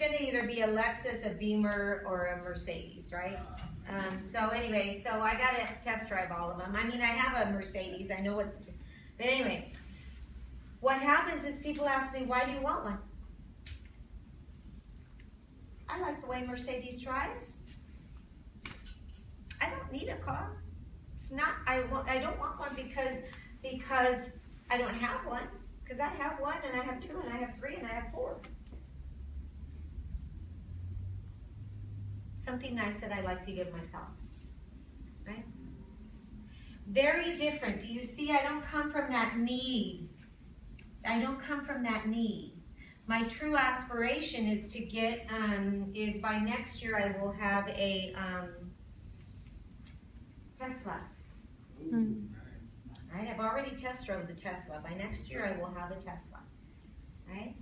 going to either be a Lexus, a Beamer, or a Mercedes, right? So anyway, so I got to test drive all of them. I mean, I have a Mercedes. I know what, but anyway, what happens is people ask me, why do you want one? I like the way Mercedes drives. I don't need a car. It's not, I don't want one because I don't have one. Because I have one, and I have two, and I have three, and I have four. Something nice that I like to give myself, right? Very different. Do you see? I don't come from that need. I don't come from that need. My true aspiration is to get, is by next year I will have a Tesla. Right? I've already test drove the Tesla. By next year I will have a Tesla. Right?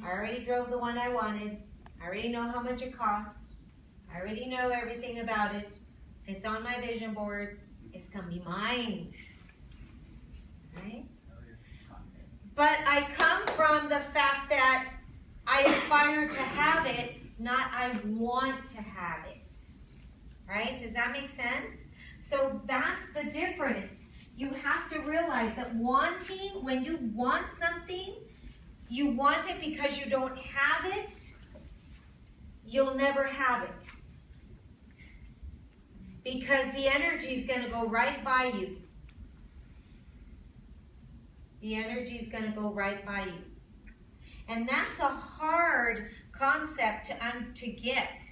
I already drove the one I wanted. I already know how much it costs. I already know everything about it. It's on my vision board. It's going to be mine. Right? But I come from the fact that I aspire to have it, not I want to have it. Right? Does that make sense? So that's the difference. You have to realize that wanting, when you want something, you want it because you don't have it, you'll never have it. Because the energy is going to go right by you. The energy is going to go right by you. And that's a hard concept to get.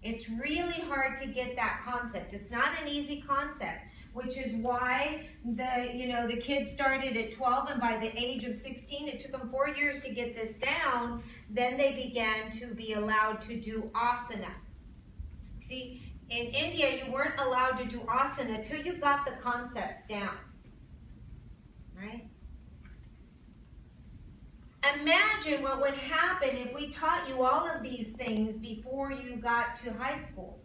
It's really hard to get that concept. It's not an easy concept, which is why the kids started at 12, and by the age of 16, it took them 4 years to get this down. Then they began to be allowed to do asana. See, in India, you weren't allowed to do asana till you got the concepts down, right? Imagine what would happen if we taught you all of these things before you got to high school.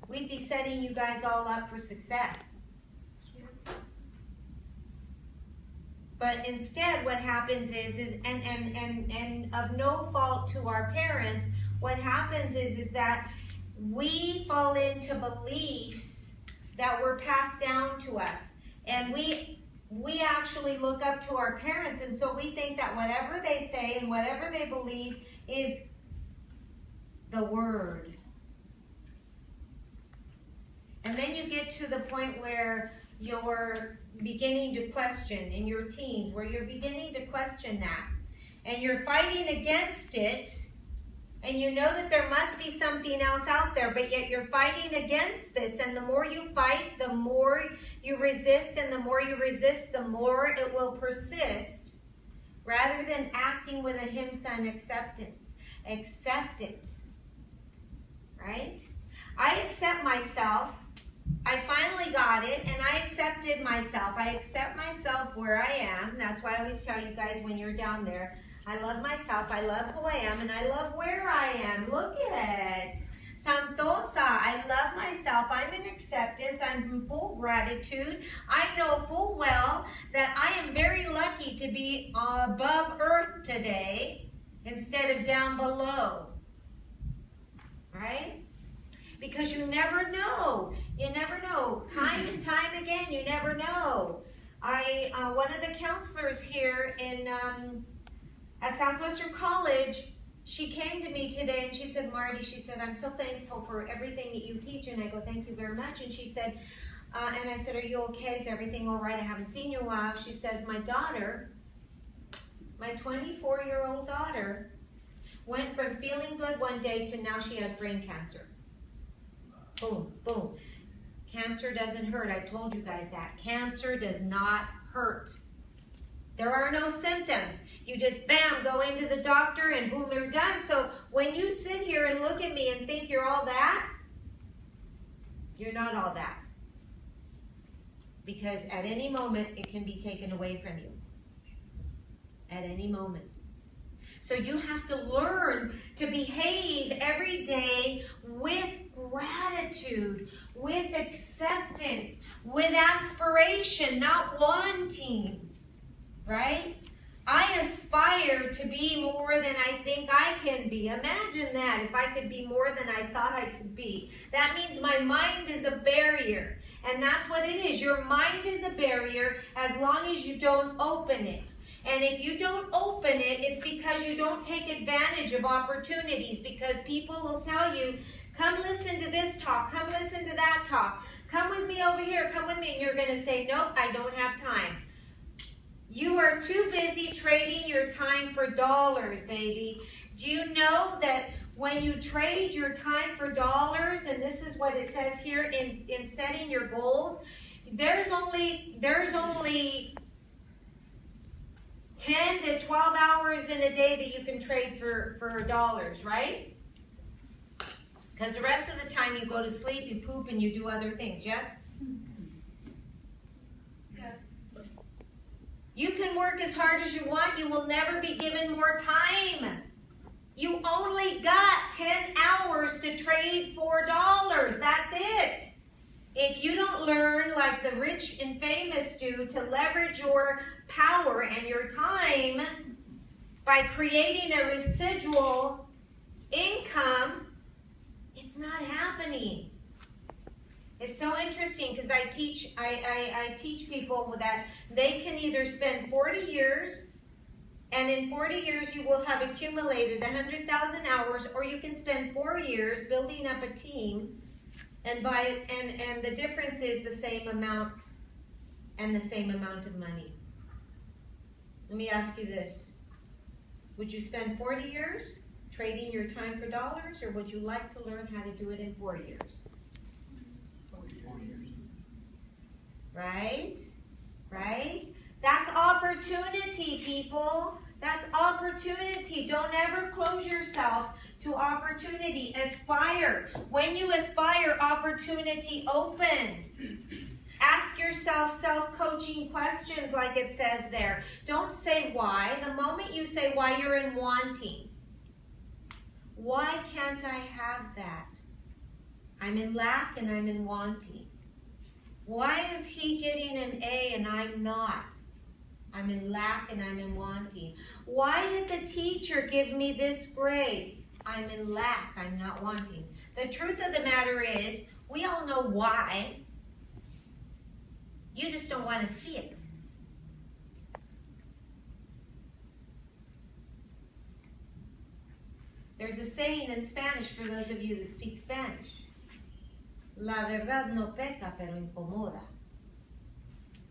We'd be setting you guys all up for success. But instead, what happens is and of no fault to our parents, what happens is that we fall into beliefs that were passed down to us. And we actually look up to our parents, and so we think that whatever they say and whatever they believe is the word. And then you get to the point where you're beginning to question in your teens, where you're beginning to question that. And you're fighting against it, and you know that there must be something else out there, but yet you're fighting against this. And the more you fight, the more you resist, and the more you resist, the more it will persist, rather than acting with a ahimsa and acceptance. Accept it, right? I accept myself. I finally got it, and I accepted myself. I accept myself where I am. That's why I always tell you guys when you're down there, I love myself, I love who I am, and I love where I am. Look at it. Santosa, I love myself. I'm in acceptance. I'm in full gratitude. I know full well that I am very lucky to be above earth today instead of down below. Right? Because you never know. You never know. Time and time again, you never know. One of the counselors here at Southwestern College, she came to me today and she said, Marty, she said, I'm so thankful for everything that you teach. And I go, thank you very much. And she said, and I said, are you okay? Is everything all right? I haven't seen you in a while. She says, my daughter, my 24-year-old daughter, went from feeling good one day to now she has brain cancer. Boom, boom. Cancer doesn't hurt. I told you guys that. Cancer does not hurt. There are no symptoms. You just, bam, go into the doctor and boom, they're done. So when you sit here and look at me and think you're all that, you're not all that. Because at any moment, it can be taken away from you. At any moment. So you have to learn to behave every day with gratitude, with acceptance, with aspiration, not wanting. Right? I aspire to be more than I think I can be. Imagine that, if I could be more than I thought I could be. That means my mind is a barrier. And that's what it is. Your mind is a barrier as long as you don't open it. And if you don't open it, it's because you don't take advantage of opportunities. Because people will tell you, come listen to this talk, come listen to that talk, come with me over here, come with me. And you're going to say, nope, I don't have time. You are too busy trading your time for dollars, baby. Do you know that when you trade your time for dollars, and this is what it says here in setting your goals, there's only 10 to 12 hours in a day that you can trade for dollars, right? Because the rest of the time you go to sleep, you poop, and you do other things, yes? You can work as hard as you want. You will never be given more time. You only got 10 hours to trade for dollars. That's it. If you don't learn, like the rich and famous do, to leverage your power and your time by creating a residual income, it's not happening. It's so interesting because I teach people that they can either spend 40 years, and in 40 years you will have accumulated 100,000 hours, or you can spend 4 years building up a team, and the difference is the same amount and the same amount of money. Let me ask you this. Would you spend 40 years trading your time for dollars, or would you like to learn how to do it in 4 years? Right? Right? That's opportunity, people. That's opportunity. Don't ever close yourself to opportunity. Aspire. When you aspire, opportunity opens. Ask yourself self-coaching questions like it says there. Don't say why. The moment you say why, you're in wanting. Why can't I have that? I'm in lack and I'm in wanting. Why is he getting an A and I'm not? I'm in lack and I'm in wanting. Why did the teacher give me this grade? I'm in lack, I'm not wanting. The truth of the matter is, we all know why. You just don't want to see it. There's a saying in Spanish for those of you that speak Spanish. La verdad no peca, pero incomoda.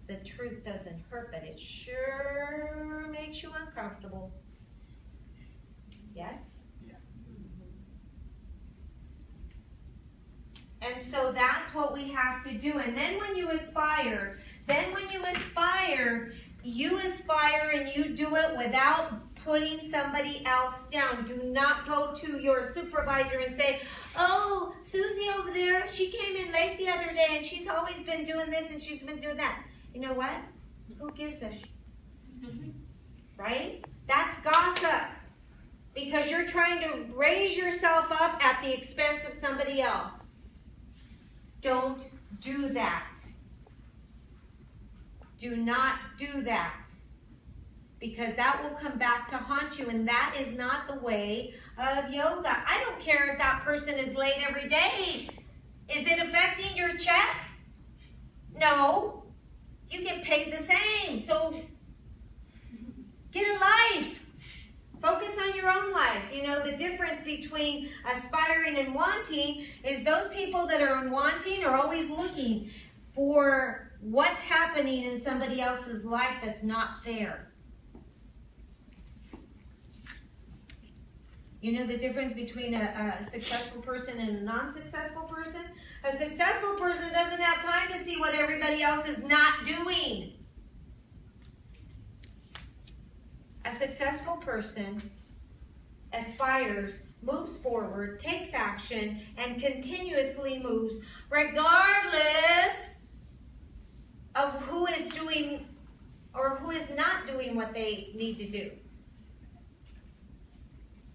The truth doesn't hurt, but it sure makes you uncomfortable. Yes? Yeah. And so that's what we have to do. And then when you aspire, you aspire and you do it without putting somebody else down. Do not go to your supervisor and say, oh, Susie over there, she came in late the other day and she's always been doing this and she's been doing that. You know what? Who gives a right? That's gossip. Because you're trying to raise yourself up at the expense of somebody else. Don't do that. Do not do that. Because that will come back to haunt you, and that is not the way of yoga. I don't care if that person is late every day. Is it affecting your check? No. You get paid the same. So get a life. Focus on your own life. You know, the difference between aspiring and wanting is those people that are wanting are always looking for what's happening in somebody else's life that's not fair. You know the difference between a successful person and a non-successful person? A successful person doesn't have time to see what everybody else is not doing. A successful person aspires, moves forward, takes action, and continuously moves regardless of who is doing or who is not doing what they need to do.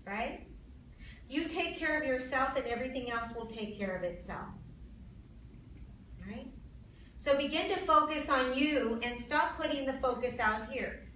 Right? You take care of yourself and everything else will take care of itself. Right? So begin to focus on you and stop putting the focus out here.